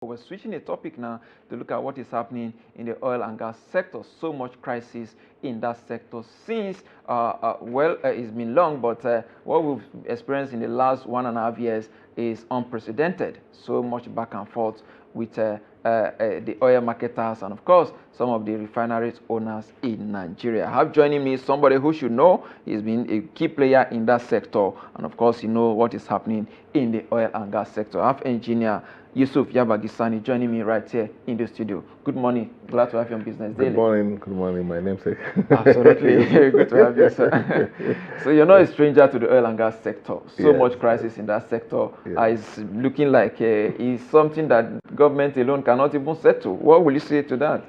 We're switching the topic now to look at what is happening in the oil and gas sector. So much crisis in that sector since, it's been long, but what we've experienced in the last 1.5 years is unprecedented. So much back and forth with the oil marketers and, of course, some of the refineries owners in Nigeria. I have joining me somebody who should know. He's been a key player in that sector, and of course, you know what is happening in the oil and gas sector. I have engineer Yabagi Sani joining me right here in the studio. Good morning. Glad to have you on Business Daily. Good morning. Good morning. My namesake. Absolutely. Good to have you, sir. So you're not a stranger to the oil and gas sector. So much crisis in that sector is looking like it's something that government alone cannot even settle. What will you say to that?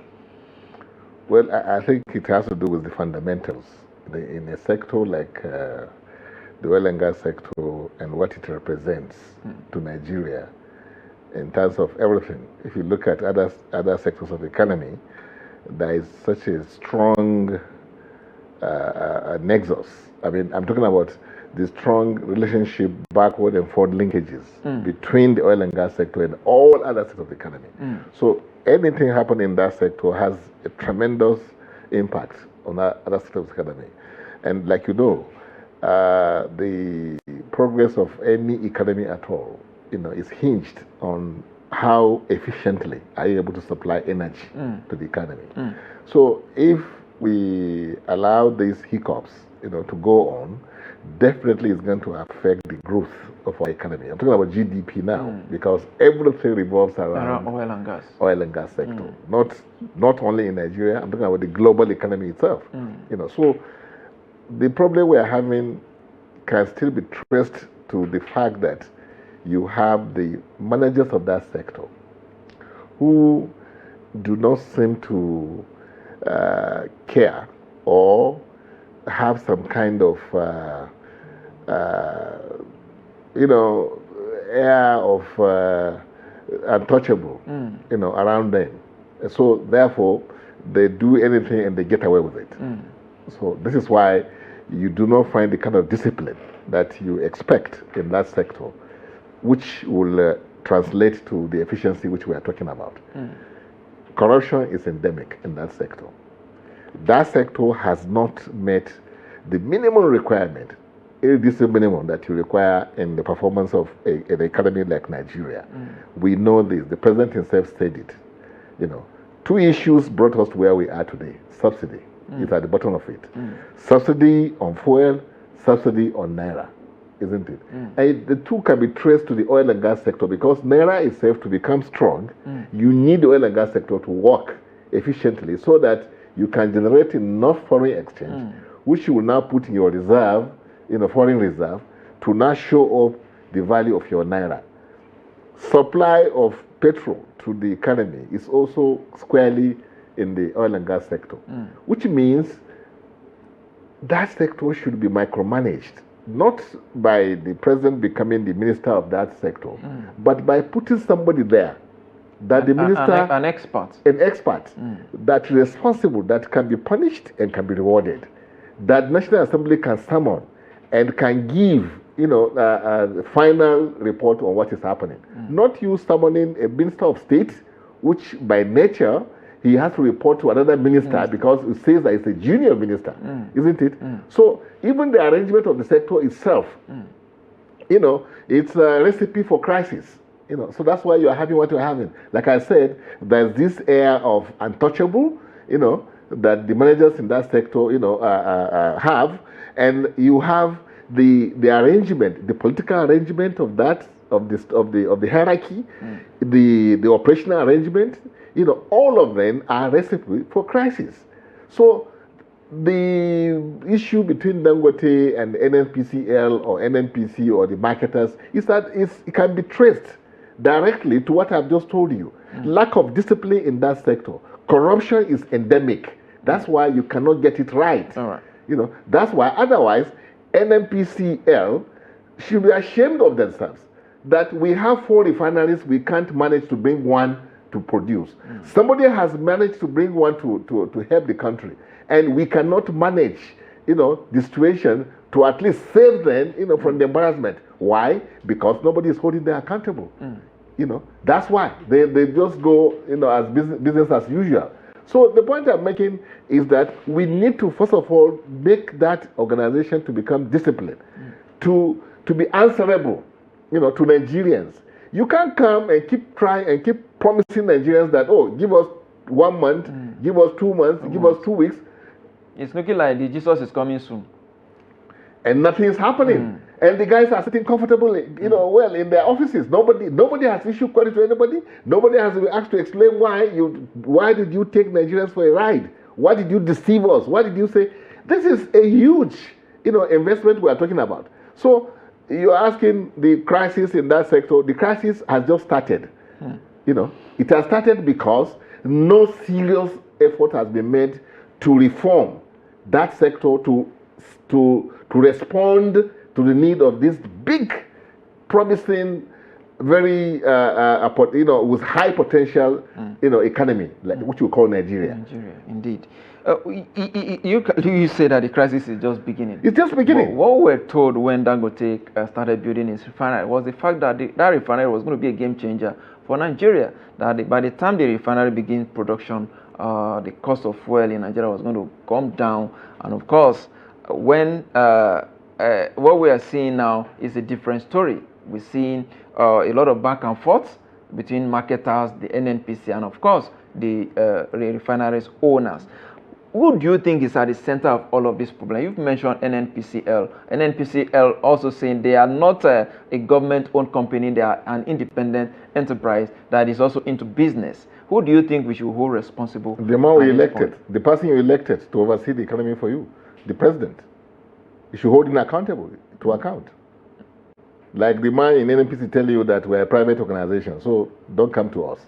Well, I think it has to do with the fundamentals. In a sector like the oil and gas sector and what it represents to Nigeria, in terms of everything. If you look at other sectors of the economy, there is such a strong nexus. I mean, I'm talking about the strong relationship, backward and forward linkages between the oil and gas sector and all other sectors of the economy. So anything happening in that sector has a tremendous impact on other sectors of the economy. And like you know, the progress of any economy at all, is hinged on how efficiently are you able to supply energy to the economy. So if we allow these hiccups, to go on, definitely it's going to affect the growth of our economy. I'm talking about GDP now because everything revolves around oil and gas sector. Not only in Nigeria, I'm talking about the global economy itself. So the problem we are having can still be traced to the fact that you have the managers of that sector who do not seem to care or have some kind of, air of untouchable, around them. So therefore, they do anything and they get away with it. So this is why you do not find the kind of discipline that you expect in that sector, which will translate to the efficiency which we are talking about. Corruption is endemic in that sector. That sector has not met the minimum requirement, irreducible minimum that you require in the performance of an economy like Nigeria. We know this. The president himself said it. Two issues brought us to where we are today. Subsidy is at the bottom of it. Subsidy on fuel, subsidy on naira. Isn't it? And the two can be traced to the oil and gas sector because naira itself, to become strong, you need the oil and gas sector to work efficiently so that you can generate enough foreign exchange, which you will now put in your reserve, foreign reserve, to now show off the value of your naira. Supply of petrol to the economy is also squarely in the oil and gas sector, which means that sector should be micromanaged. Not by the president becoming the minister of that sector, but by putting somebody there that the minister, an expert that is responsible, that can be punished and can be rewarded, that National Assembly can summon and can give, a final report on what is happening. Not you summoning a minister of state, which by nature he has to report to another minister because it says that it's a junior minister, isn't it? So even the arrangement of the sector itself, it's a recipe for crisis. So that's why you're having what you're having. Like I said, there's this air of untouchable, that the managers in that sector, have, and you have the arrangement, the political arrangement of that, of the hierarchy, the operational arrangement. All of them are recipe for crisis. So the issue between Dangote and NNPCL or NNPC or the marketers is that it can be traced directly to what I've just told you. Lack of discipline in that sector. Corruption is endemic. That's why you cannot get it right. All right. That's why otherwise NNPCL should be ashamed of themselves that we have 4 refineries, we can't manage to bring one to produce. Somebody has managed to bring one to help the country, and we cannot manage, the situation to at least save them, from the embarrassment. Why? Because nobody is holding them accountable. That's why they just go, as business as usual. So the point I'm making is that we need to, first of all, make that organization to become disciplined, to be answerable, to Nigerians. You can't come and keep trying and keep promising Nigerians that, give us 1 month, give us 2 months, give us 2 weeks. It's looking like the Jesus is coming soon. And nothing is happening. And the guys are sitting comfortably, well, in their offices. Nobody has issued query to anybody. Nobody has been asked to explain why did you take Nigerians for a ride? Why did you deceive us? Why did you say? This is a huge, investment we are talking about. So you're asking the crisis in that sector. The crisis has just started. It has started because no serious effort has been made to reform that sector to respond to the need of this big, promising, very with high potential economy, which we call Nigeria. Nigeria, indeed. You say that the crisis is just beginning. It's just beginning. But what we were told when Dangote started building his refinery was the fact that that refinery was going to be a game changer for Nigeria. That by the time the refinery begins production, the cost of fuel in Nigeria was going to come down. And of course, when what we are seeing now is a different story. We're seeing a lot of back and forth between marketers, the NNPC, and of course the refineries owners. Who do you think is at the center of all of this problem? You've mentioned NNPCL. NNPCL also saying they are not a government-owned company, they are an independent enterprise that is also into business. Who do you think we should hold responsible? The man we elected, the person you elected to oversee the economy for you, the president. You should hold him accountable to account. Like the man in NNPC tell you that we're a private organization, so don't come to us.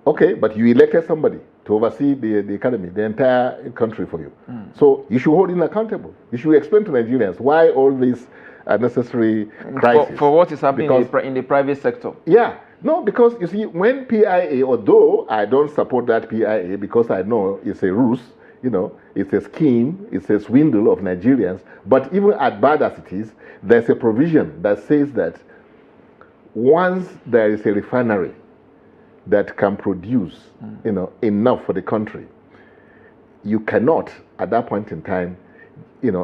Okay, but you elected somebody to oversee the economy, the entire country for you. So you should hold him accountable. You should explain to Nigerians why all these unnecessary crises. For what is happening in the private sector. Yeah. No, because you see, when PIA, although I don't support that PIA because I know it's a ruse, it's a scheme, it's a swindle of Nigerians, but even as bad as it is, there's a provision that says that once there is a refinery that can produce, enough for the country, you cannot, at that point in time,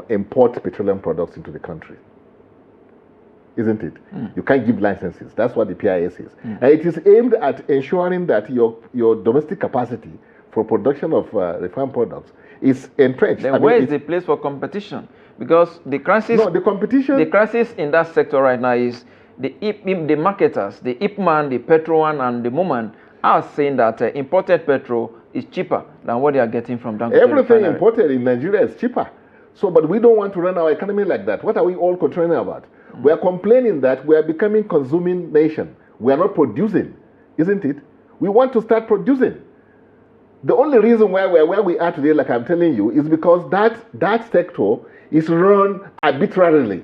import petroleum products into the country. Isn't it? You can't give licenses. That's what the PIA says. And it is aimed at ensuring that your domestic capacity for production of refined products is entrenched. Then where is the place for competition? Because the crisis. No, the competition. The crisis in that sector right now is the marketers, the Ipman, the Petroan, and the Moman are saying that imported petrol is cheaper than what they are getting from Dangote. Everything imported in Nigeria is cheaper. So, but we don't want to run our economy like that. What are we all complaining about? We are complaining that we are becoming consuming nation. We are not producing, isn't it? We want to start producing. The only reason why we're where we are today, like I'm telling you, is because that sector is run arbitrarily.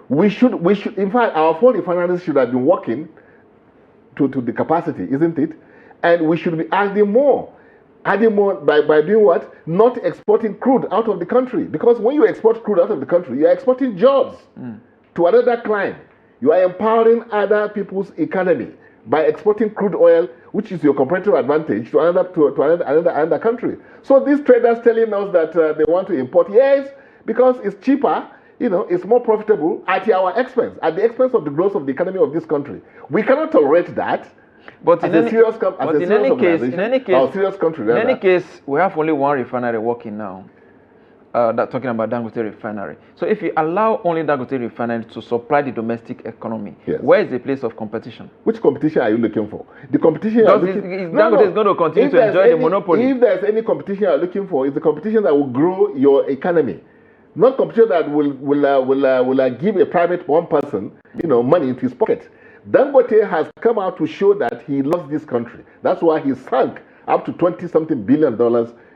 We should, in fact, our 4 refineries should have been working to the capacity, isn't it? And we should be adding more by doing what? Not exporting crude out of the country. Because when you export crude out of the country, you're exporting jobs to another client. You are empowering other people's economy by exporting crude oil, which is your competitive advantage, to another country. So these traders telling us that they want to import, yes, because it's cheaper, it's more profitable at our expense, at the expense of the growth of the economy of this country. We cannot tolerate that. But in any case, we have only one refinery working now. Talking about Dangote Refinery. So if you allow only Dangote Refinery to supply the domestic economy, where is the place of competition? Which competition are you looking for? The competition Dangote is going to continue to enjoy the monopoly. If there's any competition you're looking for, it's the competition that will grow your economy. Not competition that will give a private one person, money into his pocket. Dangote has come out to show that he loves this country. That's why he sunk up to $20-something billion,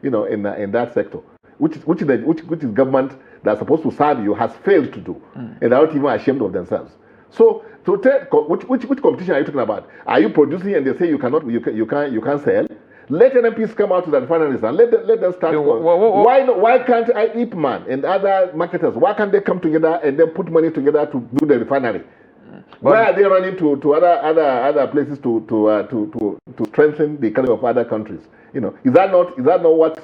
in that sector, which is government that's supposed to serve you has failed to do, and they're not even ashamed of themselves. So, to tell which competition are you talking about? Are you producing and they say you can't sell? Let NMPs come out to the refineries and let them start. Why can't Ipman and other marketers? Why can't they come together and then put money together to build a refinery? Why are they running to other places to strengthen the economy of other countries? You know, is that not what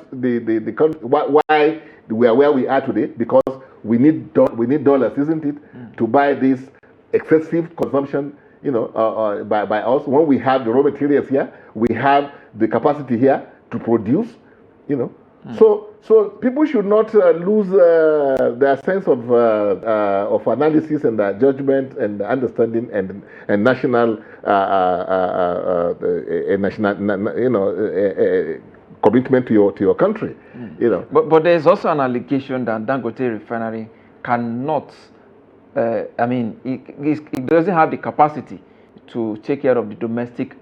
why we are where we are today? Because we need dollars, isn't it, to buy this excessive consumption? You know, by us, when we have the raw materials here, we have the capacity here to produce. You know, so people should not lose their sense of analysis and judgment and understanding and national commitment to your country. You know, but there is also an allegation that Dangote Refinery cannot. I mean, it doesn't have the capacity to take care of the domestic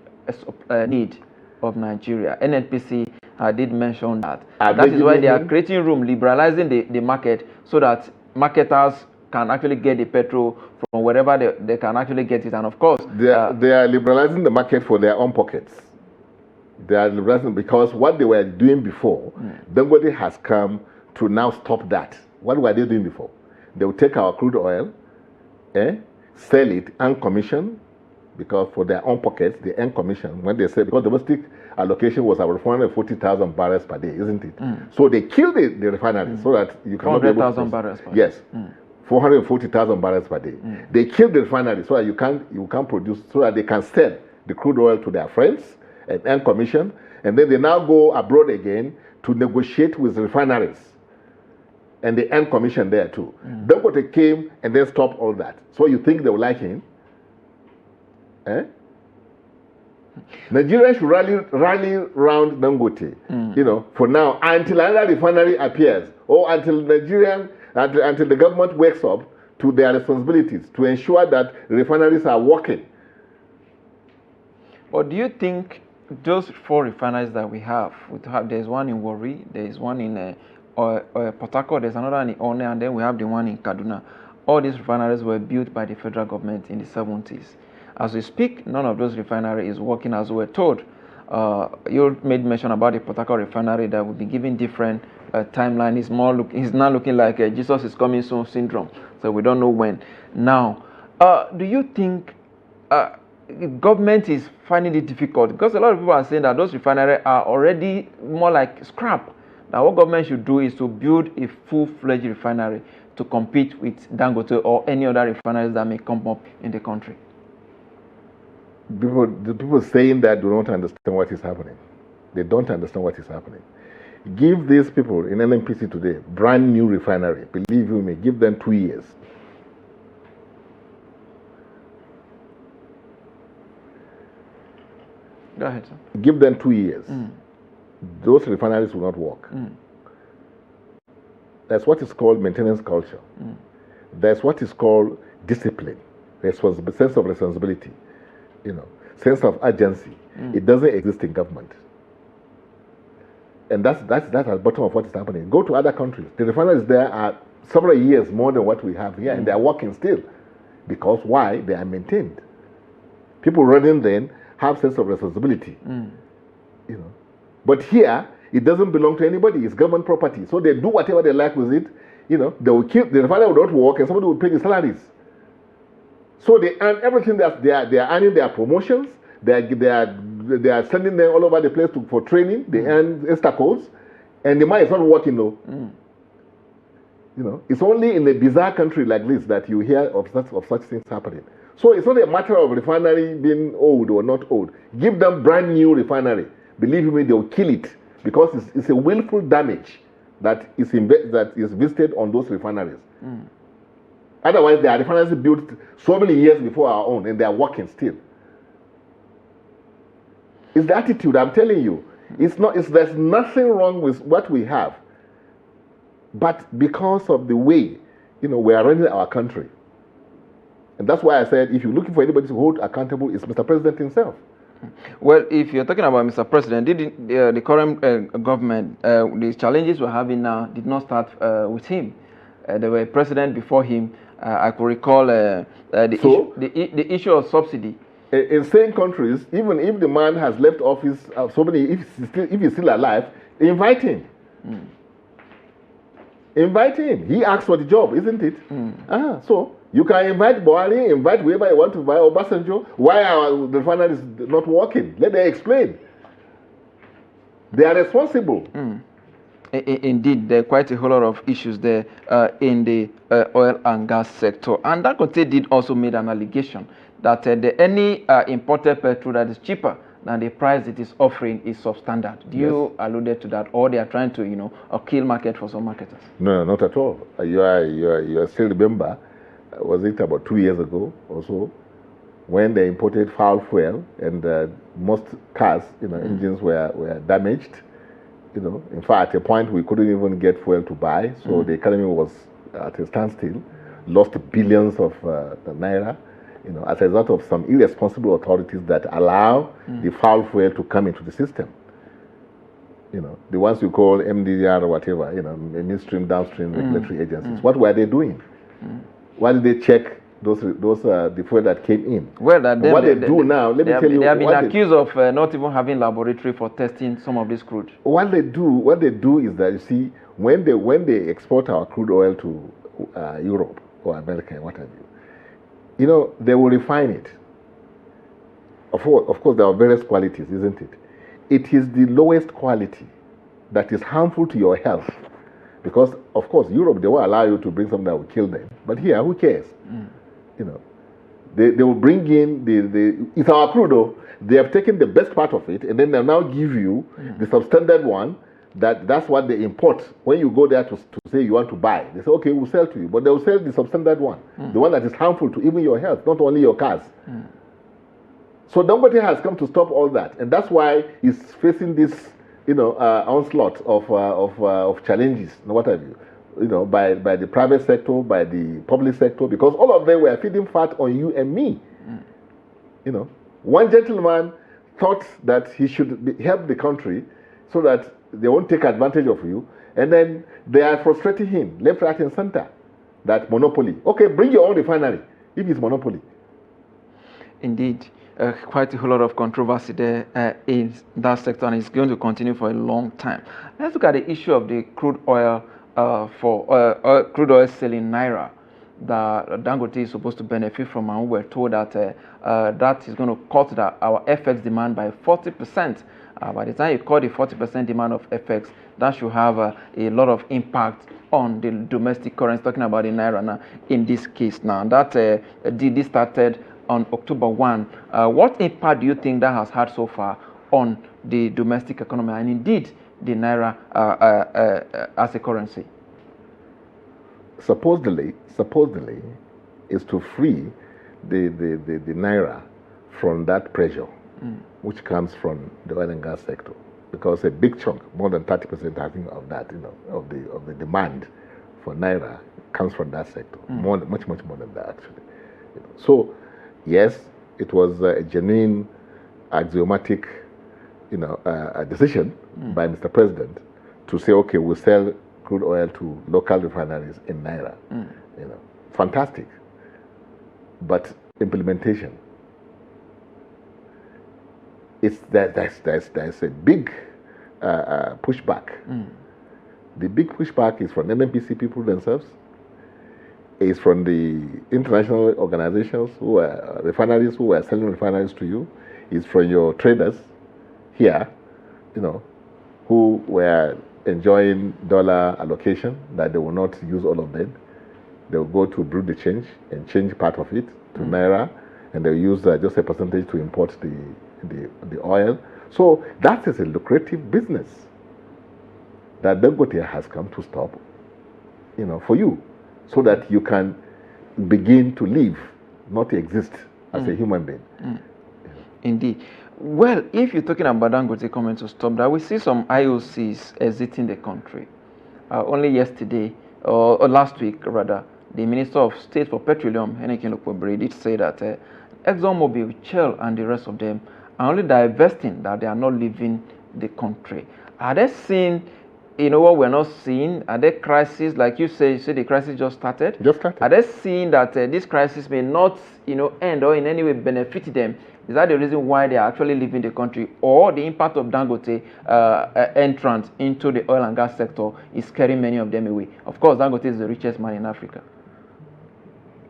need of Nigeria. NNPC did mention that. That is why they are creating room, liberalizing the market, so that marketers can actually get the petrol from wherever they can actually get it. And of course, they are liberalizing the market for their own pockets. They are liberalizing because what they were doing before, Dangote has come to now stop that. What were they doing before? They will take our crude oil, sell it and commission, because for their own pockets, they earn commission. When they say, because domestic allocation was about 440,000 barrels per day, isn't it? So they killed the refinery so that you cannot be able to 400,000 barrels per day. Yes, 440,000 barrels per day. They killed the refinery so that you can't produce, so that they can sell the crude oil to their friends and earn commission. And then they now go abroad again to negotiate with refineries. And they earn commission there too. Dangote came and then stopped all that. So you think they will like him? Nigeria should rally around Dangote, you know, for now, until another refinery appears, or until until the government wakes up to their responsibilities to ensure that refineries are working. Or do you think those 4 refineries that we have, there's one in Warri, there's one in Port Harcourt, there's another in One, and then we have the one in Kaduna. All these refineries were built by the federal government in the 70s. As we speak, none of those refineries is working as we were told. You made mention about the Port Harcourt refinery that will be given different timeline. It's now looking like Jesus is coming soon syndrome. So we don't know when. Now, do you think government is finding it difficult? Because a lot of people are saying that those refineries are already more like scrap. Now, what government should do is to build a full-fledged refinery to compete with Dangote or any other refineries that may come up in the country. The people saying that do not understand what is happening. They don't understand what is happening. Give these people in NNPC today brand new refinery. Believe you me, give them 2 years. Go ahead, sir. Give them 2 years. Those refineries will not work. That's what is called maintenance culture. That's what is called discipline, sense of responsibility, you know, sense of urgency. It doesn't exist in government. And that's at the bottom of what is happening. Go to other countries. The refineries there are several years more than what we have here, and they are working still. Because why? They are maintained. People running them have sense of responsibility. You know. But here, it doesn't belong to anybody. It's government property. So they do whatever they like with it. You know, they will keep the refinery will not work, and somebody will pay the salaries. So they earn everything that they are earning their promotions. They are sending them all over the place for training. They earn extra codes, and the money is not working though. You know, it's only in a bizarre country like this that you hear of such things happening. So it's not a matter of refinery being old or not old. Give them brand new refinery. Believe me, they will kill it because it's a willful damage that is visited on those refineries. Otherwise, there are refineries built so many years before our own, and they are working still. It's the attitude, I'm telling you. There's nothing wrong with what we have. But because of the way, you know, we are running our country. And that's why I said, if you're looking for anybody to hold accountable, it's Mr. President himself. Well, if you're talking about Mr. President, the current government, the challenges we're having now did not start with him. There were a president before him. I could recall the issue of subsidy. In same countries, even if the man has left office, if he's still alive, invite him. Invite him. He asked for the job, isn't it? So You can invite Buhari, invite whoever you want to buy, Obasanjo. Why are the refineries not working? Let them explain. They are responsible. Indeed, there are quite a whole lot of issues there in the oil and gas sector. And Dangote did also made an allegation that any imported petrol that is cheaper than the price it is offering is substandard. Do you alluded to that, or they are trying to, kill market for some marketers? No, not at all. You still remember, was it about 2 years ago or so, when they imported foul fuel and most cars, engines were damaged. In fact, at a point we couldn't even get fuel to buy, so the economy was at a standstill, lost billions of naira, as a result of some irresponsible authorities that allow the foul fuel to come into the system. The ones you call MDR or whatever, midstream, downstream regulatory agencies. What were they doing? Why did they check those the fuel that came in? Well, what they do now, let me tell you. They have been accused of not even having laboratory for testing some of this crude. What they do is that, you see, when they export our crude oil to Europe or America and what have you, they will refine it. Of course, there are various qualities, isn't it? It is the lowest quality that is harmful to your health. Because, of course, Europe, they will allow you to bring something that will kill them. But here, who cares? They will bring in it's our crude, though. They have taken the best part of it, and then they'll now give you the substandard one. That's what they import. When you go there to say you want to buy, they say, okay, we'll sell to you. But they'll sell the substandard one, the one that is harmful to even your health, not only your cars. So Dangote has come to stop all that, and that's why he's facing this, onslaught of challenges, what have you, by the private sector, by the public sector, because all of them were feeding fat on you and me. One gentleman thought that he should help the country so that they won't take advantage of you, and then they are frustrating him left, right, and center. That monopoly. Okay, bring your own refinery if it's monopoly. Indeed. Quite a whole lot of controversy there in that sector, and it's going to continue for a long time. Let's look at the issue of the crude oil crude oil selling naira that Dangote is supposed to benefit from, and we were told that that is going to cut our FX demand by 40%. By the time you cut the 40% demand of FX, that should have a lot of impact on the domestic currency, talking about the naira now in this case now. That this started on October 1. What impact do you think that has had so far on the domestic economy and indeed the naira as a currency? Supposedly is to free the naira from that pressure which comes from the oil and gas sector, because a big chunk, more than 30% I think of that, of the demand for naira comes from that sector. Much more than that actually. So yes, it was a genuine axiomatic decision by Mr. President to say, okay, we'll sell crude oil to local refineries in naira. Fantastic. But implementation, there's a big pushback. The big pushback is from NNPC people themselves, is from the international organizations refineries who are selling refineries to you, is from your traders here, who were enjoying dollar allocation, that they will not use all of them. They will go to Bureau de Change and change part of it to naira, and they'll use just a percentage to import the oil. So that is a lucrative business that Dangote has come to stop, for you, so that you can begin to live, not exist as a human being. Indeed. Well, if you're talking about Dangote coming to stop that, we see some IOCs exiting the country. Only yesterday, or last week rather, the Minister of State for Petroleum, Hennekin Lokwebre, did say that ExxonMobil, Shell, and the rest of them are only divesting, that they are not leaving the country. Are they seeing, what we're not seeing? Are there crises, like you say the crisis just started? Are they seeing that this crisis may not, end or in any way benefit them? Is that the reason why they are actually leaving the country, or the impact of Dangote entrance into the oil and gas sector is scaring many of them away? Of course, Dangote is the richest man in Africa.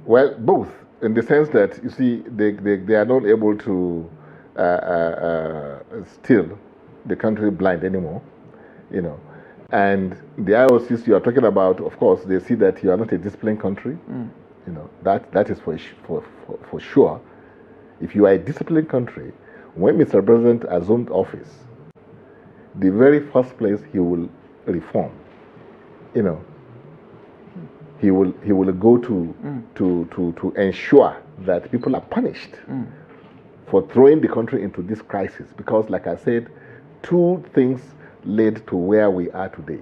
Well, both, in the sense that, you see, they are not able to steer the country blind anymore, you know. And the IOCs you are talking about, of course, they see that you are not a disciplined country. You know, that is for sure. If you are a disciplined country, when Mr. President assumed office, the very first place he will reform, you know, he will go to ensure that people are punished for throwing the country into this crisis. Because, like I said, two things led to where we are today.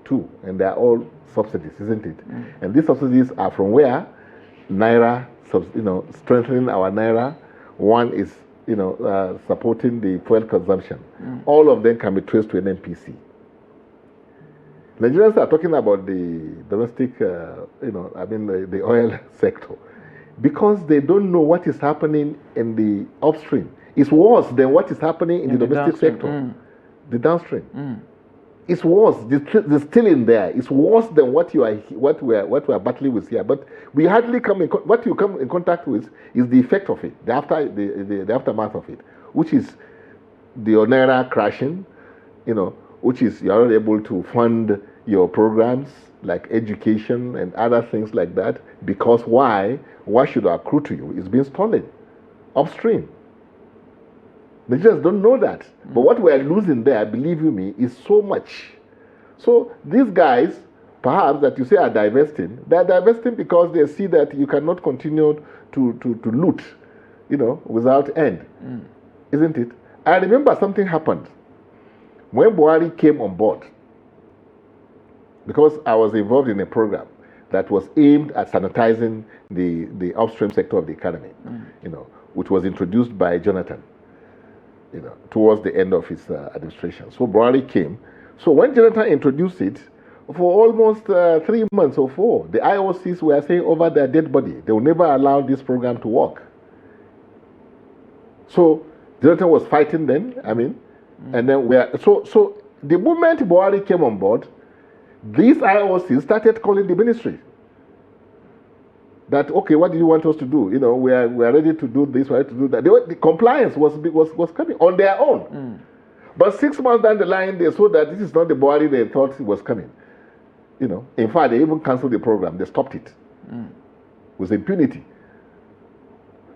Two, and they are all subsidies, isn't it? And these subsidies are from where? Naira, you know, strengthening our Naira. One is, you know, supporting the fuel consumption. All of them can be traced to an NPC. Nigerians are talking about the domestic, you know, I mean the oil sector, because they don't know what is happening in the upstream. It's worse than what is happening in the domestic sector. The downstream. It's worse. The still in there. It's worse than what we are battling with here. But we hardly come in. What you come in contact with is the effect of it, the aftermath of it, which is the Naira crashing, you know, which is you are not able to fund your programs like education and other things like that, because why? What should accrue to you is being stolen upstream. Nigerians don't know that. But what we are losing there, believe you me, is so much. So these guys, perhaps that you say are divesting, they're divesting because they see that you cannot continue to loot, you know, without end. Isn't it? I remember something happened when Buhari came on board, because I was involved in a program that was aimed at sanitizing the upstream sector of the economy, you know, which was introduced by Jonathan, you know, towards the end of his administration. So Buhari came. So when Jonathan introduced it, for almost 3 months or 4, the IOCs were saying over their dead body, they will never allow this program to work. So Jonathan was fighting then, I mean, and then so the moment Buhari came on board, these IOCs started calling the ministry. That, okay, what do you want us to do? You know, we are ready to do this, we are ready to do that. The compliance was coming on their own. But 6 months down the line, they saw that this is not the Buhari they thought was coming. You know, in fact, they even canceled the program. They stopped it with impunity.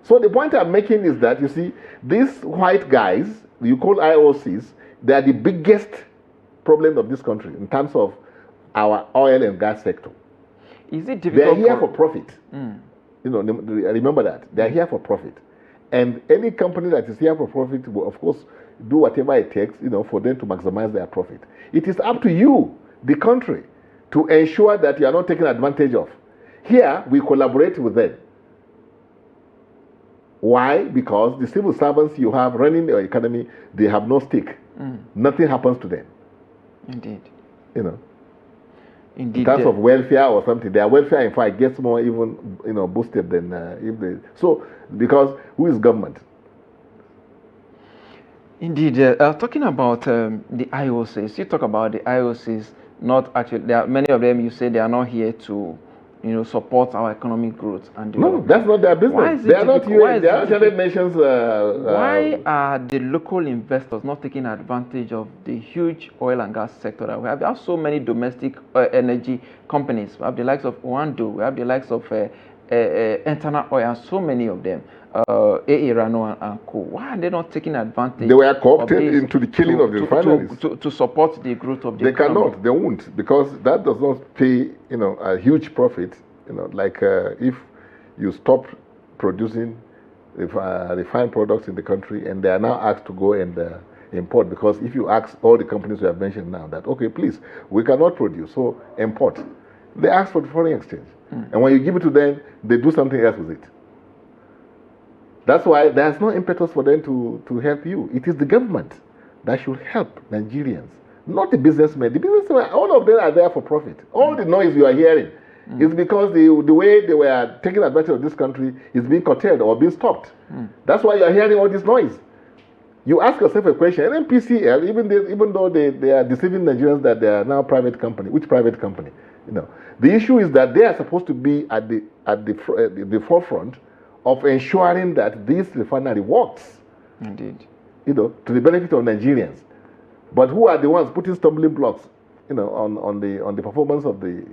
So the point I'm making is that, you see, these white guys, you call IOCs, they are the biggest problem of this country in terms of our oil and gas sector. Is it difficult? They are here for profit. You know, remember that. They are here for profit. And any company that is here for profit will, of course, do whatever it takes, you know, for them to maximize their profit. It is up to you, the country, to ensure that you are not taken advantage of. Here, we collaborate with them. Why? Because the civil servants you have running your economy, they have no stake. Nothing happens to them. Indeed. You know. Indeed. In terms of welfare or something, their welfare, in fact, gets more even, you know, boosted than if they. So, because who is government? Indeed. Talking about the IOCs, you talk about the IOCs. Not actually, there are many of them. You say they are not here to, you know, support our economic growth and development. No, that's not their business. They are not UN. They are United Nations. Why are the local investors not taking advantage of the huge oil and gas sector that we have? We have so many domestic energy companies. We have the likes of Oando. We have the likes of Internal Oil, and so many of them. Rano and Co. Why are they not taking advantage? They were co-opted into the killing of the refineries to support the growth of the They economy. cannot. They won't, because that does not pay, you know, a huge profit. You know, like if you stop producing refined products in the country, and they are now asked to go and import, because if you ask all the companies we have mentioned now that, okay, please, we cannot produce, so import. They ask for the foreign exchange, and when you give it to them, they do something else with it. That's why there's no impetus for them to help you. It is the government that should help Nigerians, not the businessmen. The businessmen, all of them are there for profit. All the noise you are hearing is because the way they were taking advantage of this country is being curtailed or being stopped. That's why you are hearing all this noise. You ask yourself a question. NNPCL, even though they are deceiving Nigerians that they are now private company, which private company? The issue is that they are supposed to be at the forefront of ensuring that this refinery works. Indeed. To the benefit of Nigerians. But who are the ones putting stumbling blocks, on the performance of the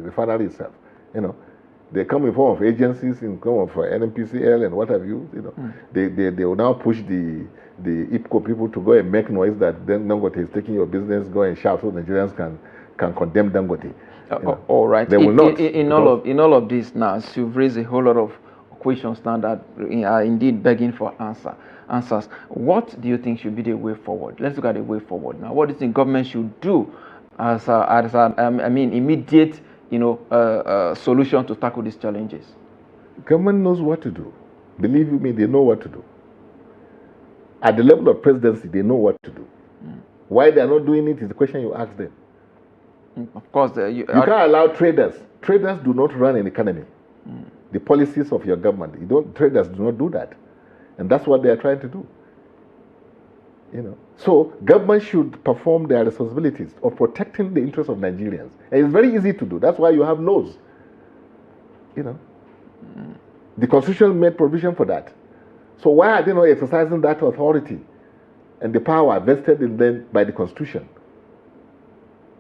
refinery itself? They come in form of agencies, in form of NNPCL and what have you. They will now push the IPCO people to go and make noise that then Dangote is taking your business, go and shout so Nigerians can condemn Dangote. All right. They will not. In all of this now, so you've raised a whole lot of questions now that are indeed begging for answers. What do you think should be the way forward? Let's look at the way forward now. What do you think government should do as immediate solution to tackle these challenges? Government knows what to do. Believe me, they know what to do. At the level of presidency, they know what to do. Why they are not doing it is the question you ask them. Of course, you can't allow traders. Traders do not run an economy. The policies of your government, traders do not do that, and that's what they are trying to do. So government should perform their responsibilities of protecting the interests of Nigerians, and it's very easy to do. That's why you have laws. The Constitution made provision for that. So why are they not exercising that authority and the power vested in them by the Constitution?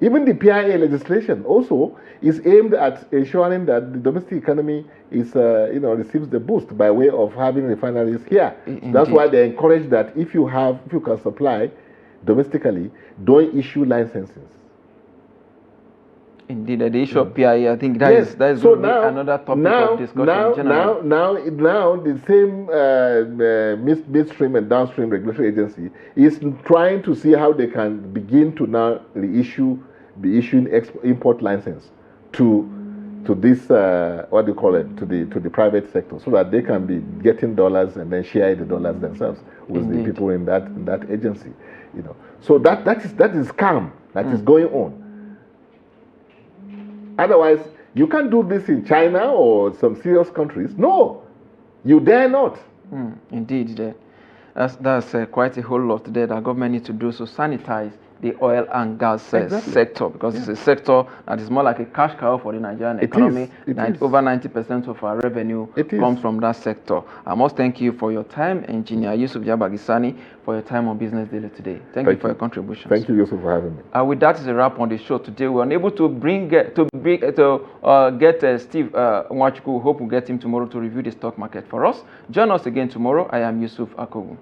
Even the PIA legislation also is aimed at ensuring that the domestic economy is, receives the boost by way of having refineries here. Indeed. That's why they encourage that if you can supply domestically, don't issue licenses. Indeed, the issue of PIA, I think that is so now, another topic of discussion. Now the same midstream and downstream regulatory agency is trying to see how they can begin to now be issuing import license to this to the private sector, so that they can be getting dollars and then share the dollars themselves with the people in that agency. So that is scam that is going on. Otherwise, you can't do this in China or some serious countries. No, you dare not. Indeed, that's quite a whole lot there that government needs to do to sanitize the oil and gas sector, because it's a sector that is more like a cash cow for the Nigerian economy. Over 90% of our revenue comes from that sector. I must thank you for your time, Engineer Yusuf Yabagi Sani, for your time on Business Daily today. Thank you for your contributions. Thank you, Yusuf, for having me. With that is a wrap on the show today. We were unable to get Steve Nwachukwu. Hope we'll get him tomorrow to review the stock market for us. Join us again tomorrow. I am Yusuf Akogu.